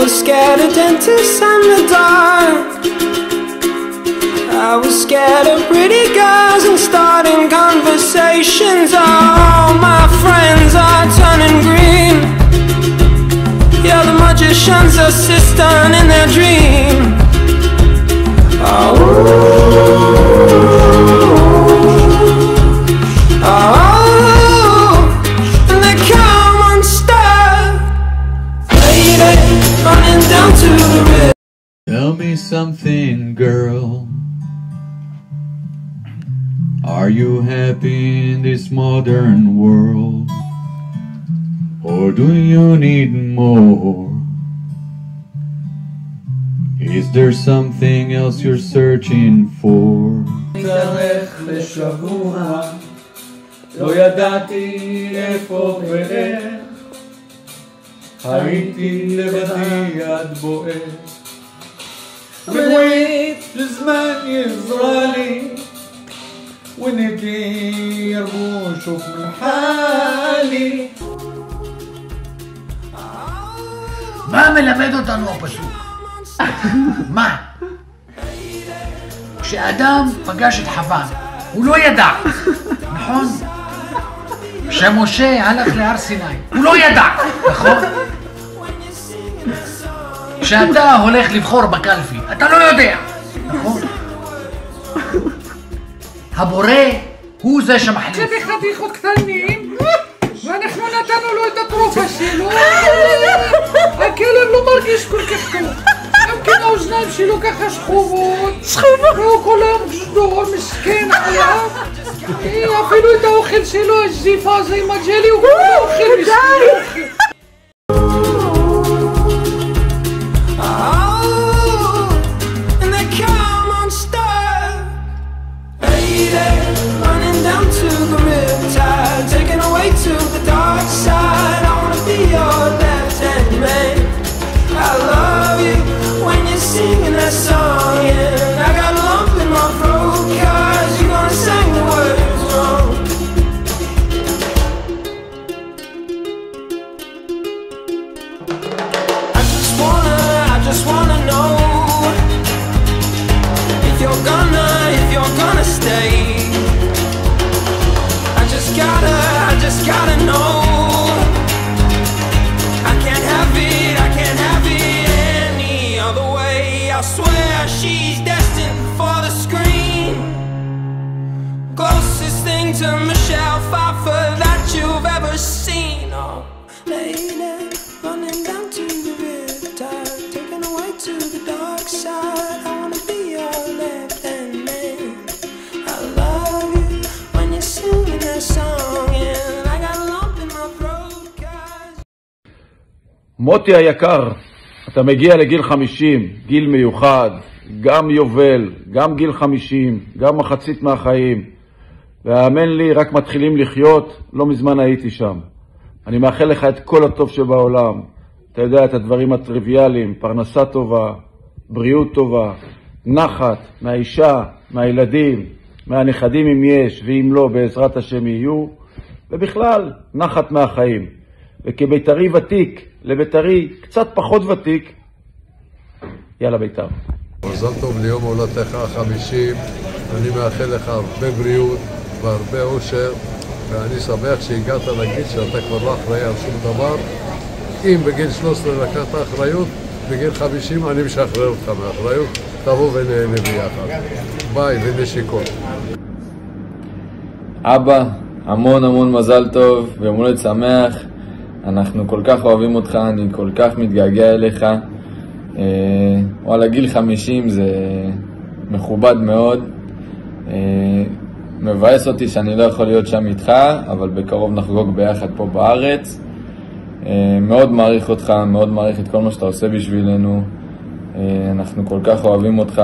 was scared of dentists and the dark. I was scared of pretty girls and starting conversations. All my friends are turning green. Yeah, the magician's assistant in their dream. Oh, oh, and they come unstuck, lady, running down to the river. Tell me something, girl. Are you happy in this modern world? Or do you need more? Is there something else you're searching for? לא ידעתי איפה ואיך, הייתי לבדי עד בוער, ווית לזמן יזרע לי, ונתי ירבו שוב מלחלי. מה מלמד אותנו הפסוק? מה? כשאדם פגש את חווה, הוא לא ידע, נכון? כשמשה הלך להר סיני, הוא לא ידע, נכון? כשאתה הולך לבחור בקלפי, אתה לא יודע, נכון? הבורא הוא זה שמחליט. זה בחתיכות קטנים, ואנחנו נתנו לו את התרופה שלו. הכלב לא מרגיש כל כך טוב. גם כן האוזניים שלו ככה שחובות. והוא כל היום ג'דור, מסכן עליו. אפילו את האוכל שלו, הזיפה הזה עם הג'לי, הוא לא אוכל מסכן. To the dark side, I wanna be your left-hand man. I love you when you're singing that song, and I got a lump in my throat 'cause you're gonna sing the words wrong. I just wanna know if you're gonna stay. I just gotta know. I can't have it any other way. I swear she's destined for the screen. Closest thing to Michelle Pfeiffer that you've ever seen. Oh, lady, running down to the riptide, taken away to the dark side. I wanna be your left-hand man. I love you when you're singing that song, and I got a lump in my throat, guys. מוטי היקר, אתה מגיע לגיל 50, גיל מיוחד, גם יובל, גם גיל 50, גם מחצית מהחיים. והאמן לי, רק מתחילים לחיות, לא מזמן הייתי שם. אני מאחל לך את כל הטוב שבעולם. אתה יודע, את הדברים הטריוויאליים, פרנסה טובה, בריאות טובה, נחת מהאישה, מהילדים, מהנכדים אם יש, ואם לא, בעזרת השם יהיו, ובכלל, נחת מהחיים. וכביתרי ותיק, לביתרי קצת פחות ותיק, יאללה ביתר. מזל טוב ליום הולדתך ה-50, אני מאחל לך הרבה בריאות והרבה אושר, ואני שמח שהגעת לגיל שאתה כבר לא אחראי על שום דבר. אם בגיל 13 לקחת אחריות, בגיל 50 אני משחרר אותך מאחריות, תבוא ונהנה ביחד. ביי ונשיקות. אבא, המון מזל טוב ויום הולדת שמח. אנחנו כל כך אוהבים אותך, אני כל כך מתגעגע אליך. וואלה, גיל 50 זה מכובד מאוד. מבאס אותי שאני לא יכול להיות שם איתך, אבל בקרוב נחגוג ביחד פה בארץ. מאוד מעריך אותך, מאוד מעריך את כל מה שאתה עושה בשבילנו. אנחנו כל כך אוהבים אותך,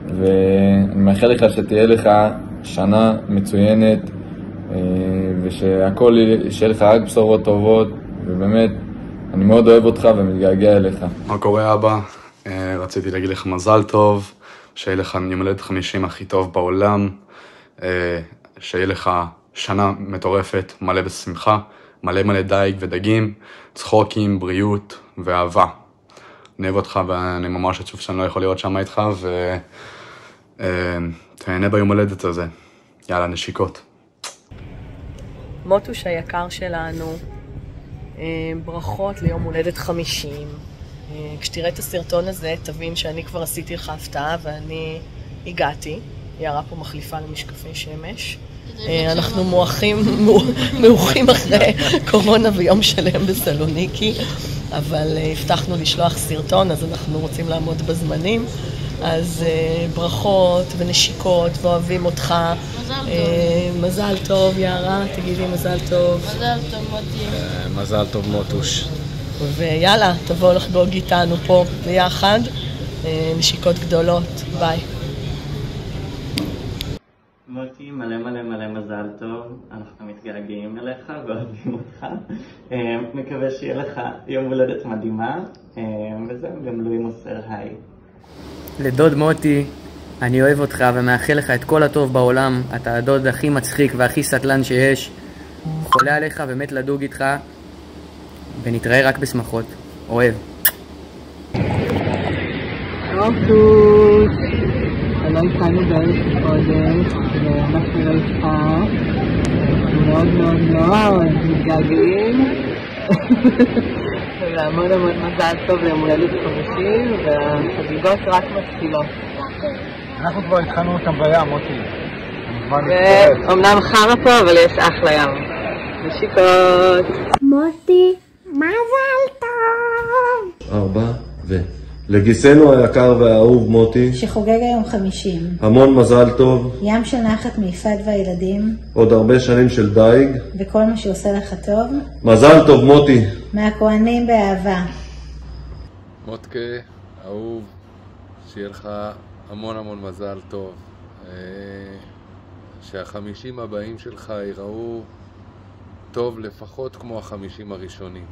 ואני מאחל לך שתהיה לך שנה מצוינת, ושהכל שיהיה לך רק בשורות טובות, ובאמת אני מאוד אוהב אותך ומתגעגע אליך. מה קורה אבא? רציתי להגיד לך מזל טוב, שיהיה לך יום הולדת 50 הכי טוב בעולם, שיהיה לך שנה מטורפת, מלא בשמחה, מלא דייג ודגים, צחוקים, בריאות ואהבה. אני אוהב אותך ואני ממש עצוב שאני לא יכול להיות שם איתך, ותהנה ביום הולדת הזה. יאללה, נשיקות. מוטוש היקר שלנו, ברכות ליום הולדת 50. כשתראה את הסרטון הזה, תבין שאני כבר עשיתי לך הפתעה ואני הגעתי. יערה פה מחליפה למשקפי שמש. אנחנו מאוחים אחרי קורונה ויום שלם בסלוניקי, אבל הבטחנו לשלוח סרטון, אז אנחנו רוצים לעמוד בזמנים. אז ברכות ונשיקות ואוהבים אותך. מזל טוב יערה, תגידי מזל טוב. מזל טוב מוטי. מזל טוב מוטוש. ויאללה, תבואו לחגוג איתנו פה ביחד. נשיקות גדולות, ביי. מוטי, מלא מלא מלא מזל טוב, אנחנו מתגעגעים אליך ואוהבים אותך. מקווה שיהיה לך יום הולדת מדהימה, וזהו, גם לואי מוסר היי. לדוד מוטי, אני אוהב אותך ומאחל לך את כל הטוב בעולם. אתה הדוד הכי מצחיק והכי סטלן שיש. חולה עליך ומת לדוג איתך, ונתראה רק בשמחות. אוהב. מוטוש, לא התחלנו בערך קודם, ואנחנו לא איתך. מאוד מאוד מאוד מתגעגעים. והמון המון מזל טוב ליום הולדת 50, והחגיגות רק מתחילות. אנחנו כבר התחלנו אותם בים, מוטי. ואומנם חרה פה, אבל יש אחלה ים. נשיקות. מוטי, מזל טוב! 4 לגיסנו היקר והאהוב מוטי, שחוגג היום 50. המון מזל טוב. ים של נחת מיפת והילדים. עוד הרבה שנים של דייג. וכל מה שעושה לך טוב. מזל טוב מוטי. מהכהנים באהבה. מוטקה, אהוב, שיהיה לך המון המון מזל טוב. שה50 הבאים שלך ייראו טוב לפחות כמו ה50 הראשונים.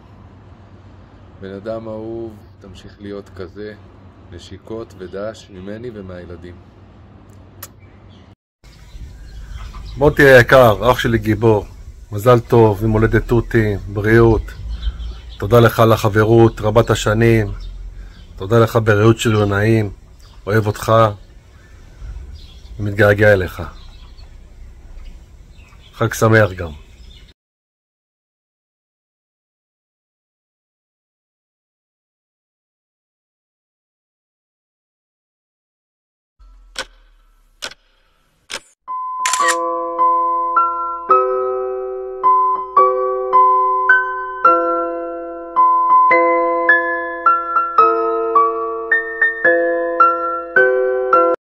בן אדם אהוב, תמשיך להיות כזה. נשיקות ודש ממני ומהילדים. מוטי היקר, אח שלי גיבור, מזל טוב, עם הולדת תותי, בריאות. תודה לך על החברות רבת השנים, תודה לך בריאות של יונאים, אוהב אותך ומתגעגע אליך. חג שמח גם.